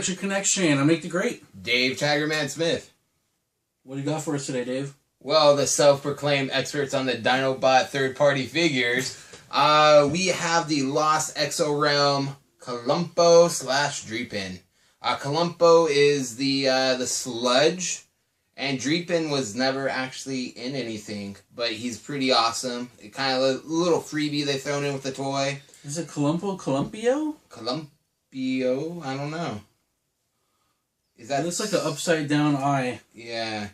Production Connection. I'm Nick the Great. Dave Tigerman Smith. What do you got for us today, Dave? Well, the self-proclaimed experts on the Dinobot third-party figures. We have the Lost Exo Realm COLUMPIO / DREPAN. COLUMPIO is the sludge, and DREPAN was never actually in anything, but he's pretty awesome. It kind of a little freebie they thrown in with the toy. Is it COLUMPIO? COLUMPIO? I don't know. Is that? It looks like an upside down eye. Yeah.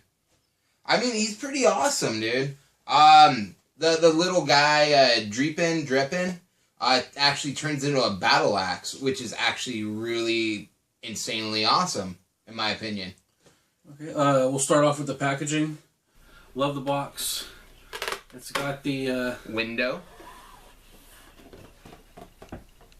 I mean, he's pretty awesome, dude. The little guy, Drepan, actually turns into a battle axe, which is actually really insanely awesome, in my opinion. Okay, we'll start off with the packaging. Love the box. It's got the window.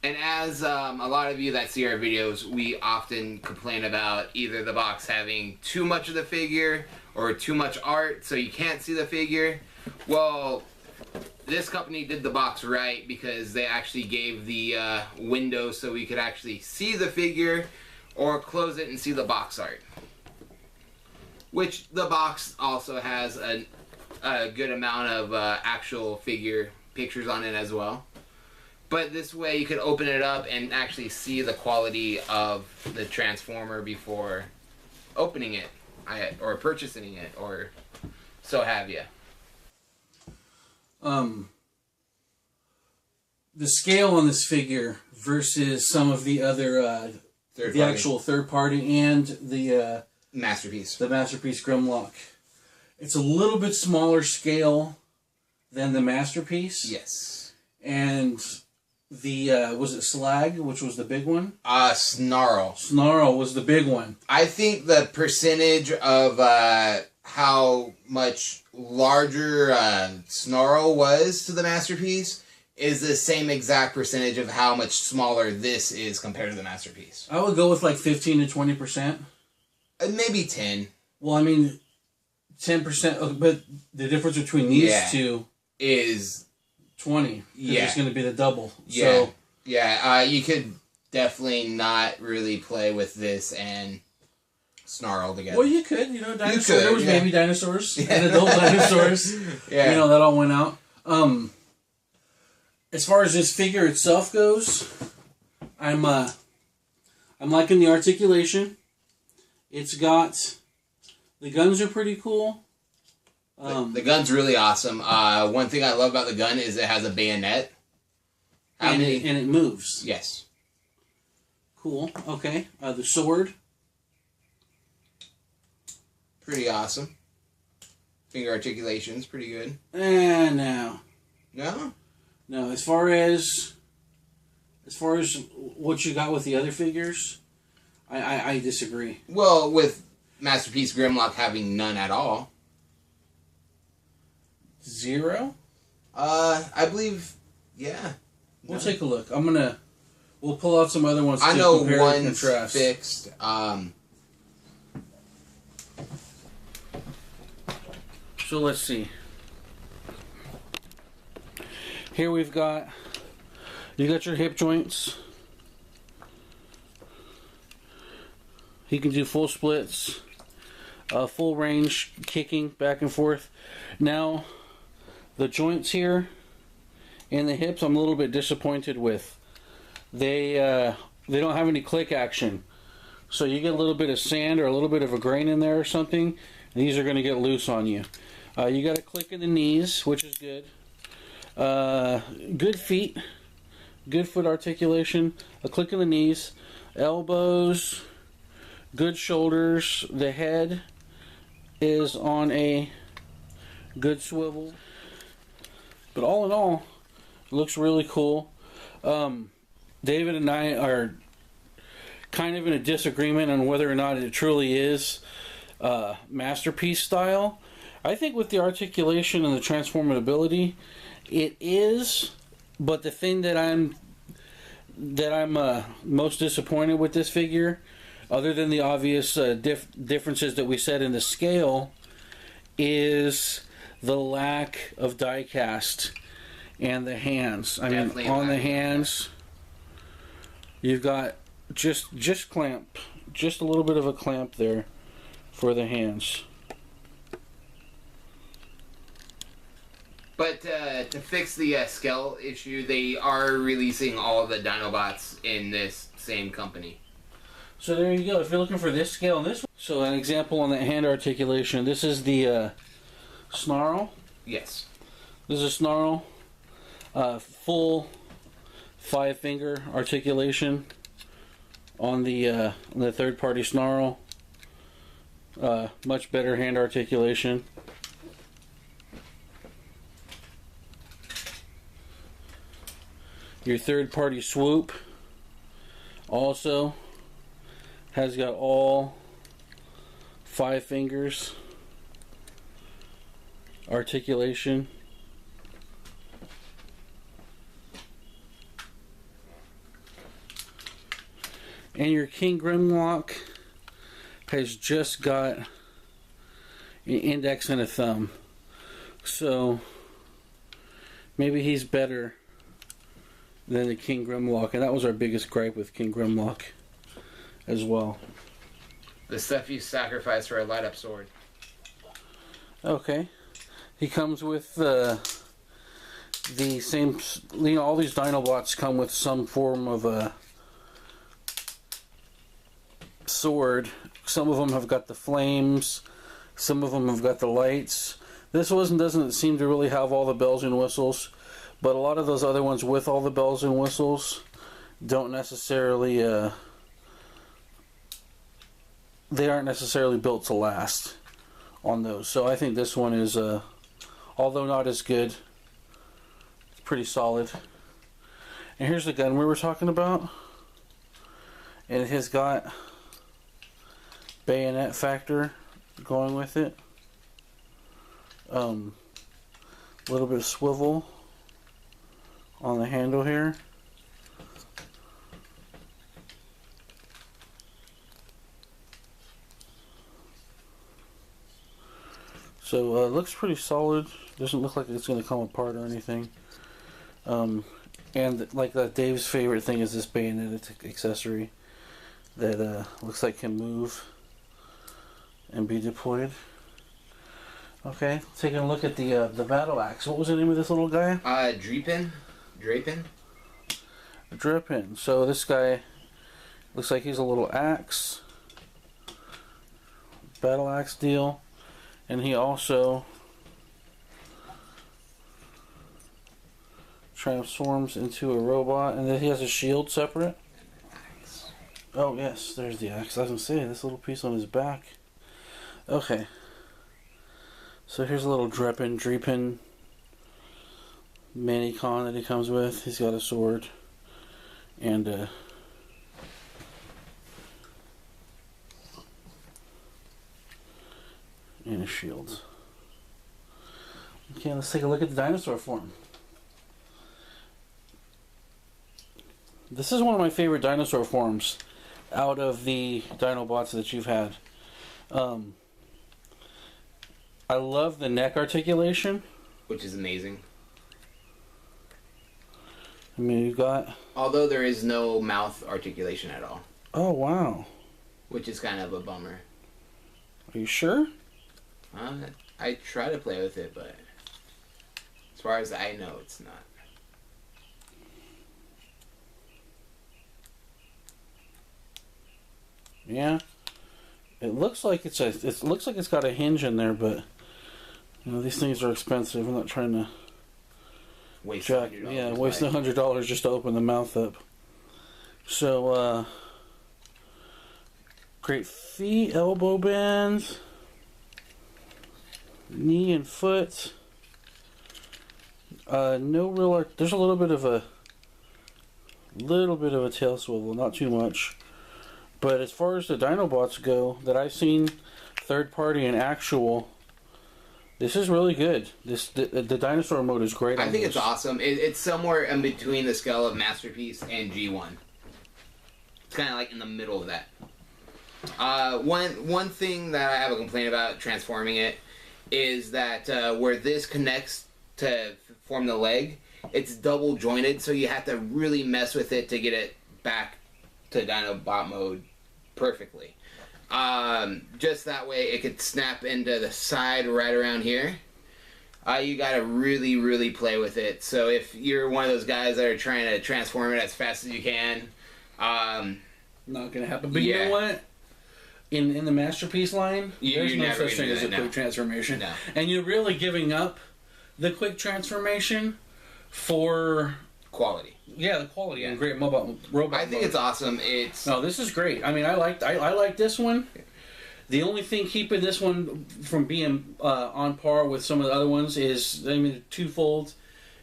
And as a lot of you that see our videos, we often complain about either the box having too much of the figure or too much art, so you can't see the figure. Well, this company did the box right because they actually gave the window so we could actually see the figure or close it and see the box art. Which the box also has a good amount of actual figure pictures on it as well. But this way you could open it up and actually see the quality of the Transformer before opening it or purchasing it or so have you. The scale on this figure versus some of the other actual third party and the Masterpiece. The Masterpiece Grimlock. It's a little bit smaller scale than the Masterpiece. Yes. And the was it Slag, which was the big one? Snarl. Snarl was the big one. I think the percentage of how much larger Snarl was to the Masterpiece is the same exact percentage of how much smaller this is compared to the Masterpiece. I would go with like 15 to 20%. Maybe 10. Well, I mean, 10%, but the difference between these two is 20. Yeah. It's going to be the double. Yeah. So, yeah, you could definitely not really play with this and Snarl together. Well, you could. You know, dinosaurs. There was baby dinosaurs and adult dinosaurs. Yeah. You know, that all went out. As far as this figure itself goes, I'm liking the articulation. It's got... The guns are pretty cool. The gun's really awesome. One thing I love about the gun is it has a bayonet. And it moves. Yes. Cool. Okay. The sword. Pretty awesome. Finger articulation's pretty good. No. No? No. As far as what you got with the other figures, I disagree. Well, with Masterpiece Grimlock having none at all. 0? I believe, yeah. We'll take a look. We'll pull out some other ones. I know one's fixed. So let's see. Here you got your hip joints. He can do full splits, full range kicking back and forth. Now, the joints here and the hips, I'm a little bit disappointed with. They don't have any click action, so you get a little bit of sand or a little bit of a grain in there or something. These are going to get loose on you. You got a click in the knees, which is good. Good feet, good foot articulation. A click in the knees, elbows. Good shoulders. The head is on a good swivel. But all in all, it looks really cool. David and I are kind of in a disagreement on whether or not it truly is Masterpiece style. I think with the articulation and the transformability, it is. But the thing that I'm most disappointed with this figure, other than the obvious differences that we said in the scale, is the lack of die cast and the hands. I mean, on the hands, you've got just clamp just a little bit of a clamp there for the hands. But to fix the scale issue, they are releasing all the Dinobots in this same company. So there you go. If you're looking for this scale and this one. So an example on the hand articulation. This is the snarl. Yes. This is a snarl. Full 5-finger articulation on the third-party snarl. Much better hand articulation. Your third-party swoop also has got all 5 fingers articulation. And your King Grimlock has just got an index and a thumb. So maybe he's better than the King Grimlock, and that was our biggest gripe with King Grimlock as well. The stuff you sacrifice for a light-up sword. Okay. He comes with the same, you know, all these Dinobots come with some form of a sword. Some of them have got the flames, some of them have got the lights. This one doesn't seem to really have all the bells and whistles, but a lot of those other ones with all the bells and whistles don't necessarily, they aren't necessarily built to last on those. So I think this one is, although not as good, it's pretty solid. And here's the gun we were talking about. And it has got bayonet factor going with it. A little bit of swivel on the handle here. So it looks pretty solid. Doesn't look like it's going to come apart or anything. And like Dave's favorite thing is this bayonet accessory that looks like can move and be deployed. Okay, taking a look at the battle axe. What was the name of this little guy? Drepan. Drepan. So this guy looks like he's a little axe. Battle axe deal. And he also transforms into a robot, and then he has a shield separate. Oh yes, there's the axe. I was gonna say this little piece on his back. Okay. So here's a little Drepan Manicon that he comes with. He's got a sword and a shield. Okay, let's take a look at the dinosaur form. This is one of my favorite dinosaur forms out of the Dinobots that you've had. I love the neck articulation, which is amazing. I mean, you've got... Although there is no mouth articulation at all. Oh, wow. Which is kind of a bummer. Are you sure? I try to play with it, but as far as I know, it's not. Yeah. It looks like it's got a hinge in there, but you know, these things are expensive. I'm not trying to waste $100 just to open the mouth up. So great feet, elbow bands, knee and foot. No real. There's a little bit of a tail swivel, not too much. But as far as the Dinobots go that I've seen, third party and actual, this is really good. The dinosaur mode is great. I think it's awesome. It's somewhere in between the scale of Masterpiece and G1. It's kind of like in the middle of that. One thing that I have a complaint about transforming it is that where this connects to form the leg, it's double jointed, so you have to really mess with it to get it back to Dinobot mode perfectly. Just that way it could snap into the side right around here. You gotta really, really play with it. So if you're one of those guys that are trying to transform it as fast as you can, not gonna happen. But you know what? In the Masterpiece line, there's no such thing as a quick transformation. No. And you're really giving up the quick transformation for quality. Yeah, the quality and great robot. I think it's awesome. No, this is great. I mean, I like this one. The only thing keeping this one from being on par with some of the other ones is, I mean, twofold.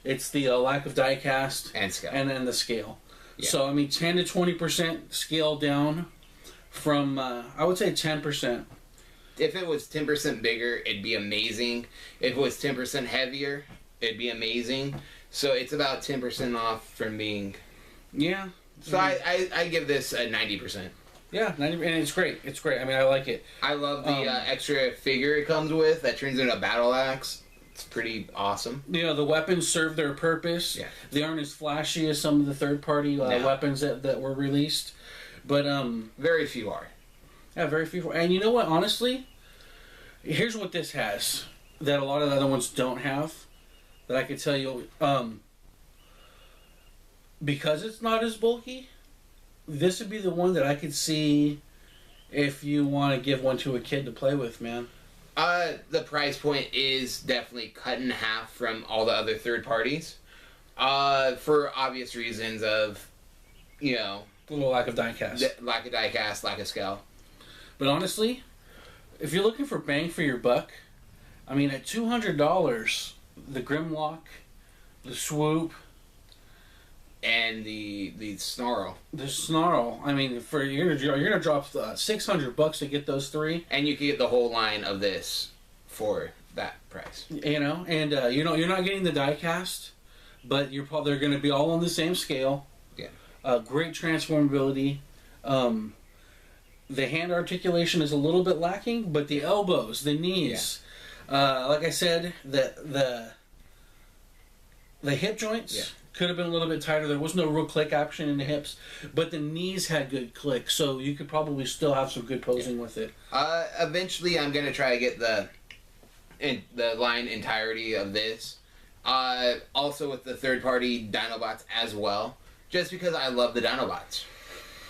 It's the lack of die cast and scale, and then the scale. Yeah. So I mean, 10 to 20% scale down from I would say 10%. If it was 10% bigger, it'd be amazing. If it was 10% heavier, it'd be amazing. So it's about 10% off from being. Yeah. So I give this a 90%. Yeah, 90%, and it's great. It's great. I mean, I like it. I love the extra figure it comes with that turns into a battle axe. It's pretty awesome. You know, the weapons serve their purpose. Yeah. They aren't as flashy as some of the third-party weapons that were released. But very few are. Yeah, very few. And you know what? Honestly, here's what this has that a lot of the other ones don't have. That I could tell you, because it's not as bulky, this would be the one that I could see if you want to give one to a kid to play with, man. The price point is definitely cut in half from all the other third parties, for obvious reasons of, you know, a little lack of die cast, lack of scale. But honestly, if you're looking for bang for your buck, I mean, at $200, the Grimlock, the Swoop, and the Snarl. The Snarl. I mean, for you're gonna drop $600 to get those three, and you can get the whole line of this for that price. You know, and you know you're not getting the die cast, but they're going to be all on the same scale. Yeah. Great transformability. The hand articulation is a little bit lacking, but the elbows, the knees, like I said, the hip joints could have been a little bit tighter. There was no real click action in the hips, but the knees had good click, so you could probably still have some good posing with it. Eventually, I'm gonna try to get the line entirety of this. Also with the third-party Dinobots as well, just because I love the Dinobots.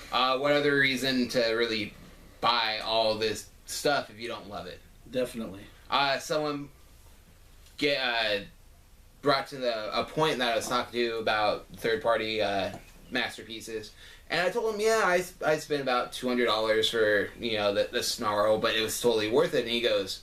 What other reason to really buy all this stuff if you don't love it? Definitely. Someone brought to a point that I was talking to about third-party masterpieces, and I told him, yeah, I spent about $200 for, you know, the Snarl, but it was totally worth it. And he goes,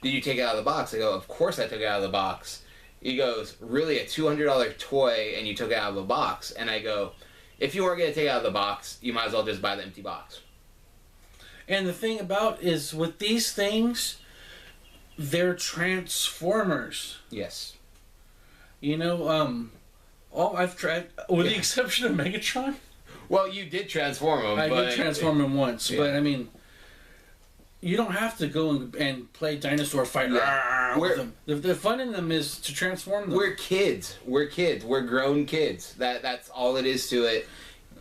did you take it out of the box? I go, of course I took it out of the box. He goes, really, a $200 toy and you took it out of the box? And I go, if you weren't going to take it out of the box, you might as well just buy the empty box. And the thing about is, with these things, they're Transformers. Yes. You know, all I've tried, with the exception of Megatron. Well, you did transform him. I did transform him once, but I mean, you don't have to go and play dinosaur fight with them. The fun in them is to transform them. We're kids. We're grown kids. That's all it is to it.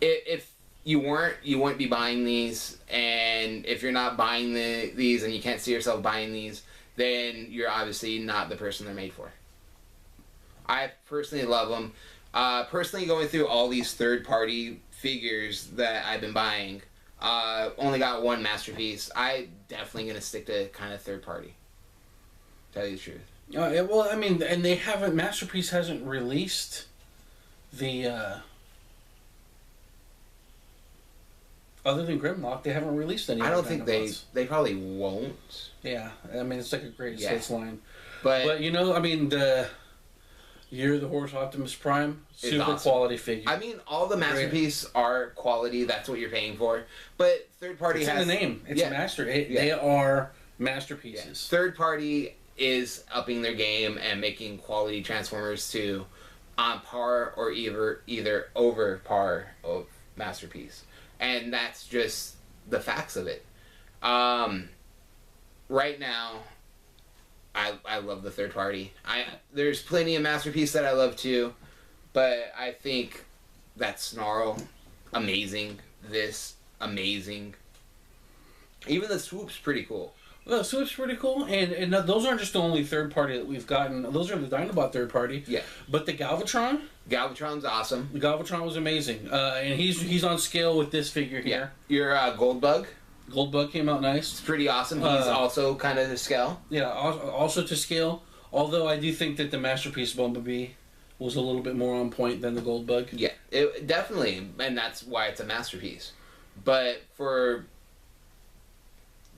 If you weren't, you wouldn't be buying these. And if you're not buying these and you can't see yourself buying these, then you're obviously not the person they're made for. I personally love them. Personally, going through all these third-party figures that I've been buying, only got one masterpiece. I definitely gonna stick to kind of third-party. Tell you the truth. Well, I mean, and they haven't. Masterpiece hasn't released the. Other than Grimlock, they haven't released any. I don't think they probably won't. Yeah, I mean, it's like a great hits line. But you know, I mean, You're the Horse Optimus Prime, super awesome. Quality figure. I mean, all the Masterpiece are quality. That's what you're paying for. But third party has in the name. It's master. They are masterpieces. Yeah. Third party is upping their game and making quality Transformers to on par or either over par of Masterpiece, and that's just the facts of it. Right now, I love the third party. There's plenty of Masterpiece that I love too, but I think that Snarl, amazing. This, amazing. Even the swoop's pretty cool. Well, so it's pretty cool, and those aren't just the only third party that we've gotten. Those are the Dinobot third party. Yeah. But the Galvatron. Galvatron's awesome. The Galvatron was amazing, and he's on scale with this figure here. Yeah. Your Goldbug. Goldbug came out nice. It's pretty awesome. He's also kind of to scale. Yeah, also to scale. Although I do think that the Masterpiece Bumblebee was a little bit more on point than the Goldbug. Yeah, it definitely, and that's why it's a masterpiece. But for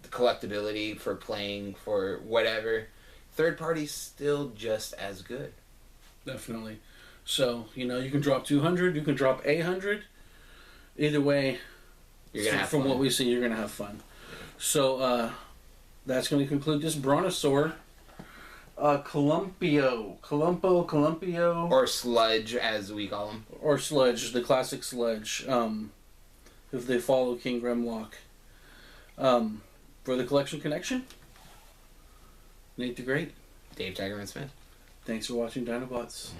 the collectability, for playing, for whatever, third party's still just as good. Definitely. So, you know, you can drop 200, you can drop 800. Either way, You're gonna have from fun. what we see, you're going to have fun. So, that's going to conclude this Brontosaur. Columpio. Or Sludge, as we call them. Or Sludge, the classic Sludge. If they follow King Grimlock. For the Collection Connection, Nate the Great. Dave Tigerman Smith. Thanks for watching Dinobots.